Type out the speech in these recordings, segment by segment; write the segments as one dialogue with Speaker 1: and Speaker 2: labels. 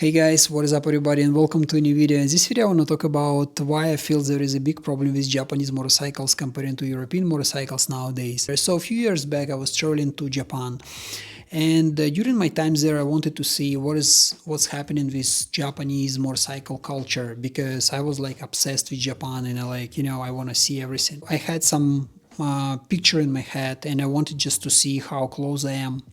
Speaker 1: Hey guys, what is up everybody and welcome to a new video. In this video I want to talk about why I feel there is a big problem with Japanese motorcycles compared to European motorcycles nowadays. So a few years back I was traveling to Japan and during my time there I wanted to see what's happening with Japanese motorcycle culture because I was like obsessed with Japan and I want to see everything. I had some picture in my head and I wanted just to see how close I am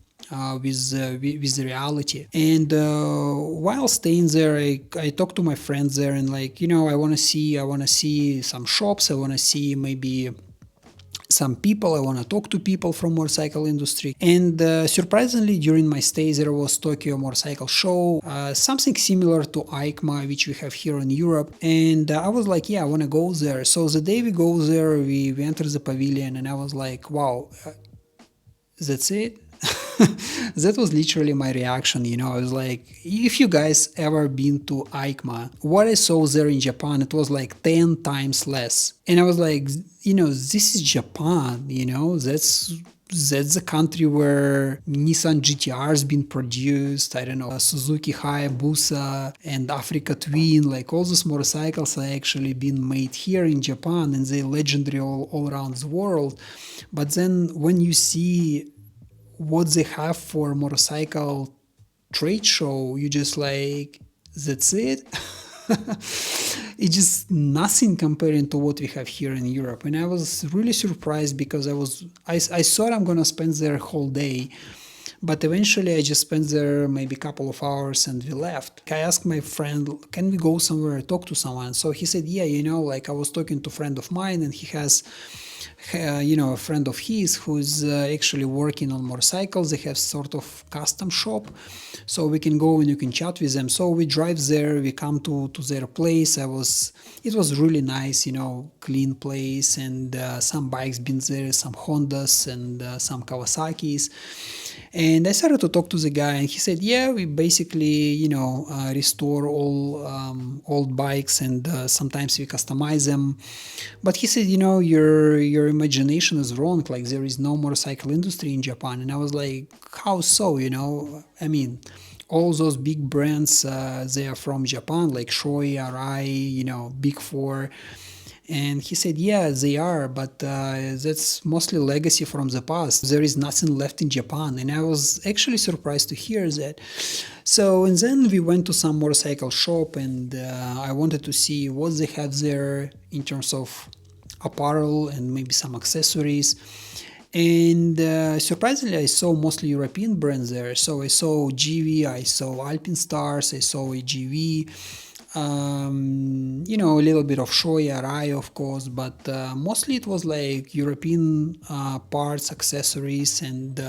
Speaker 1: with the reality. And while staying there, I talked to my friends there, and I want to see some shops. I want to see maybe some people. I want to talk to people from motorcycle industry. And surprisingly, during my stay, there was Tokyo Motorcycle Show, something similar to EICMA, which we have here in Europe. And I was like, yeah, I want to go there. So the day we go there, we enter the pavilion, and I was like, wow, that's it. That was literally my reaction, I was like, if you guys ever been to EICMA, what I saw there in Japan, it was like 10 times less. And I was like, this is Japan, that's the country where Nissan GTR's been produced, I don't know, Suzuki Hayabusa and Africa Twin, like all those motorcycles are actually been made here in Japan and they're legendary all around the world. But then when you see what they have for motorcycle trade show, you just like, that's it. It's just nothing comparing to what we have here in Europe. And I was really surprised because I thought I'm gonna spend there whole day, but eventually I just spent there maybe a couple of hours and we left. I asked my friend, can we go somewhere, talk to someone? So he said, yeah, I was talking to a friend of mine and he has a friend of his who's actually working on motorcycles. They have sort of custom shop, so we can go and you can chat with them. So we drive there, we come to their place. It was really nice, clean place, and some bikes been there, some Hondas and some Kawasaki's. And I started to talk to the guy, and he said, yeah, we basically, restore all old bikes, and sometimes we customize them. But he said, your imagination is wrong. Like, there is no motorcycle industry in Japan. And I was like, how so? I mean, all those big brands, they are from Japan, like Shoei, Arai, Big Four. And he said, yeah, they are, but that's mostly legacy from the past. There is nothing left in Japan. And I was actually surprised to hear that. So, and then we went to some motorcycle shop and I wanted to see what they have there in terms of apparel and maybe some accessories. And surprisingly, I saw mostly European brands there. So I saw GV, I saw Alpinestars, I saw AGV, a little bit of Shoei, Arai, of course, but mostly it was like European parts, accessories, and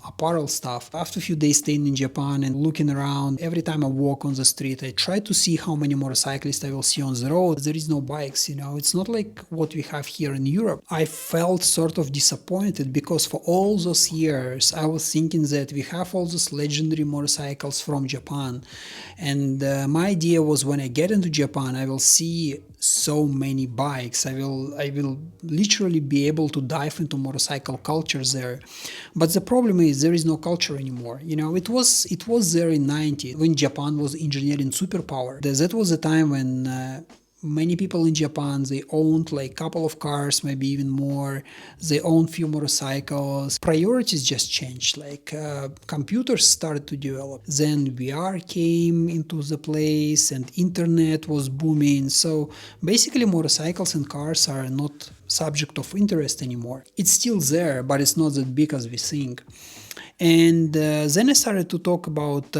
Speaker 1: apparel stuff. After a few days staying in Japan and looking around, every time I walk on the street, I try to see how many motorcyclists I will see on the road. There is no bikes, it's not like what we have here in Europe. I felt sort of disappointed because for all those years, I was thinking that we have all those legendary motorcycles from Japan. And my idea was when I get into Japan, I will see so many bikes. I will literally be able to dive into motorcycle cultures there. But the problem is there is no culture anymore. It was there in 90 when Japan was engineering superpower. That was the time when many people in Japan, they owned like a couple of cars, maybe even more. They owned few motorcycles. Priorities just changed. Like computers started to develop. Then VR came into the place and internet was booming. So basically motorcycles and cars are not subject of interest anymore. It's still there, but it's not that big as we think. And then I started to talk about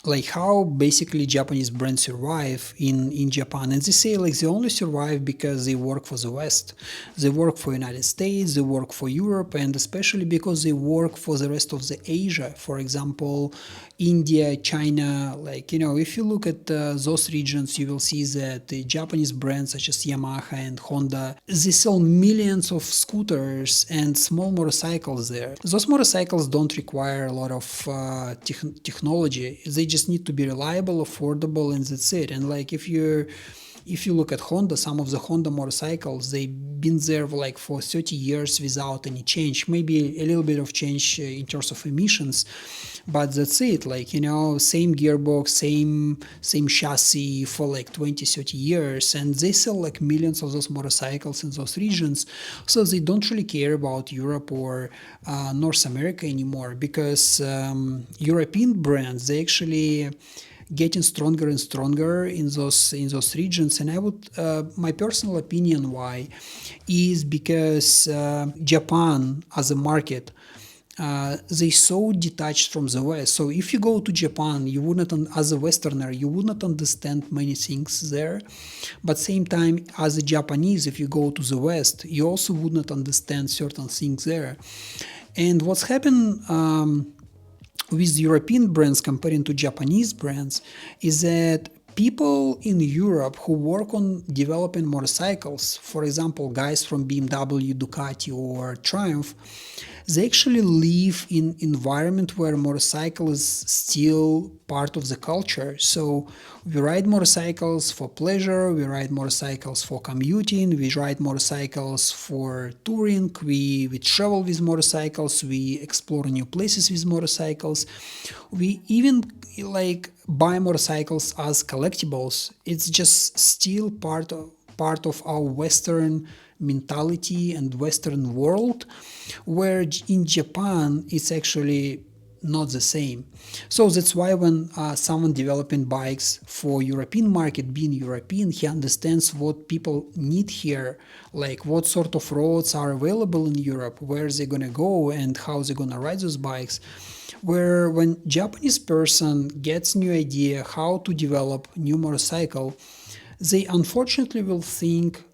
Speaker 1: like how basically Japanese brands survive in Japan. And they say like they only survive because they work for the West. They work for United States, they work for Europe, and especially because they work for the rest of the Asia. For example, India, China, if you look at those regions, you will see that the Japanese brands such as Yamaha and Honda, they sell millions of scooters and small motorcycles there. Those motorcycles don't require a lot of technology. They just need to be reliable, affordable, and that's it. And if you're If you look at Honda, some of the Honda motorcycles, they've been there like for 30 years without any change, maybe a little bit of change in terms of emissions, but that's it. Like, you know, same gearbox, same chassis for like 20-30 years, and they sell like millions of those motorcycles in those regions. So they don't really care about Europe or North America anymore, because European brands, they actually getting stronger and stronger in those regions. And I would, my personal opinion why is because Japan as a market, they so detached from the West. So if you go to Japan, you wouldn't, as a Westerner, you would not understand many things there. But same time, as a Japanese, if you go to the West, you also would not understand certain things there. And what's happened with European brands comparing to Japanese brands is that people in Europe who work on developing motorcycles, for example, guys from BMW, Ducati, or Triumph, they actually live in environment where motorcycle is still part of the culture. So we ride motorcycles for pleasure, we ride motorcycles for commuting, we ride motorcycles for touring, we travel with motorcycles, we explore new places with motorcycles. We even like buy motorcycles as collectibles. It's just still part of our Western mentality and Western world, where in Japan it's actually not the same. So that's why when someone developing bikes for European market, being European, he understands what people need here, like what sort of roads are available in Europe, where they're gonna go and how they're gonna ride those bikes. Where when Japanese person gets new idea how to develop new motorcycle, they unfortunately will think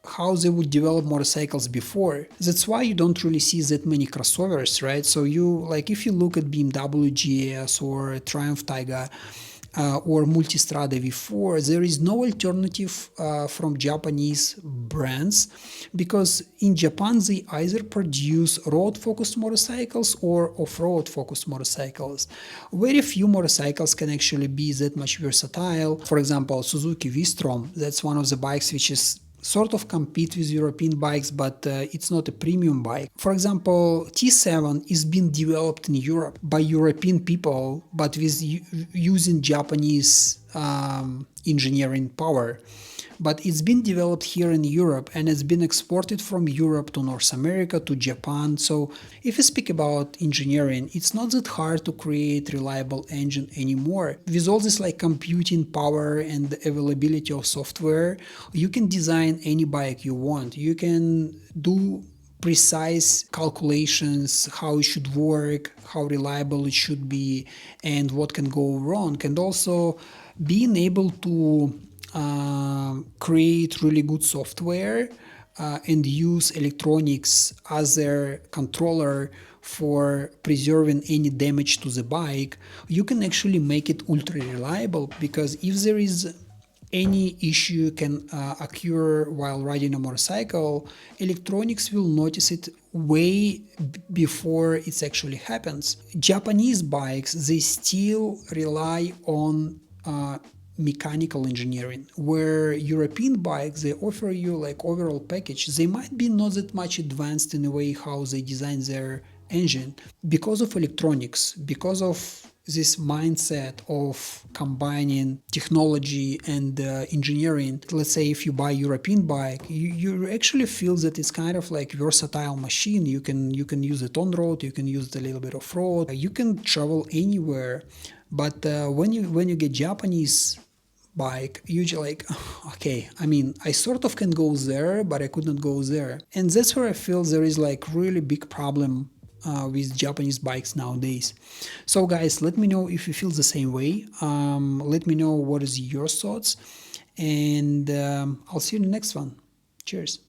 Speaker 1: how they would develop motorcycles before. That's why you don't really see that many crossovers, right? So you, like, if you look at BMW GS or Triumph Taiga or Multistrada V4, there is no alternative from Japanese brands, because in Japan they either produce road-focused motorcycles or off-road focused motorcycles. Very few motorcycles can actually be that much versatile. For example, Suzuki V-Strom, that's one of the bikes which is sort of compete with European bikes, but it's not a premium bike. For example, T7 is being developed in Europe by European people, but with using Japanese engineering power. But it's been developed here in Europe, and it's been exported from Europe to North America, to Japan. So if you speak about engineering, it's not that hard to create reliable engine anymore. With all this like computing power and the availability of software, you can design any bike you want. You can do precise calculations, how it should work, how reliable it should be, and what can go wrong. And also being able to create really good software and use electronics as their controller for preserving any damage to the bike, you can actually make it ultra reliable, because if there is any issue can occur while riding a motorcycle, electronics will notice it way before it actually happens. Japanese bikes, they still rely on mechanical engineering, where European bikes, they offer you like overall package. They might be not that much advanced in a way how they design their engine, because of electronics, because of this mindset of combining technology and engineering. Let's say if you buy European bike, you actually feel that it's kind of like versatile machine. You can use it on road, you can use it a little bit off road, you can travel anywhere. But when you get Japanese bike, usually like, okay, I mean, I sort of can go there, but I could not go there. And that's where I feel there is like really big problem with Japanese bikes nowadays. So guys, let me know if you feel the same way. Let me know what is your thoughts, and I'll see you in the next one. Cheers.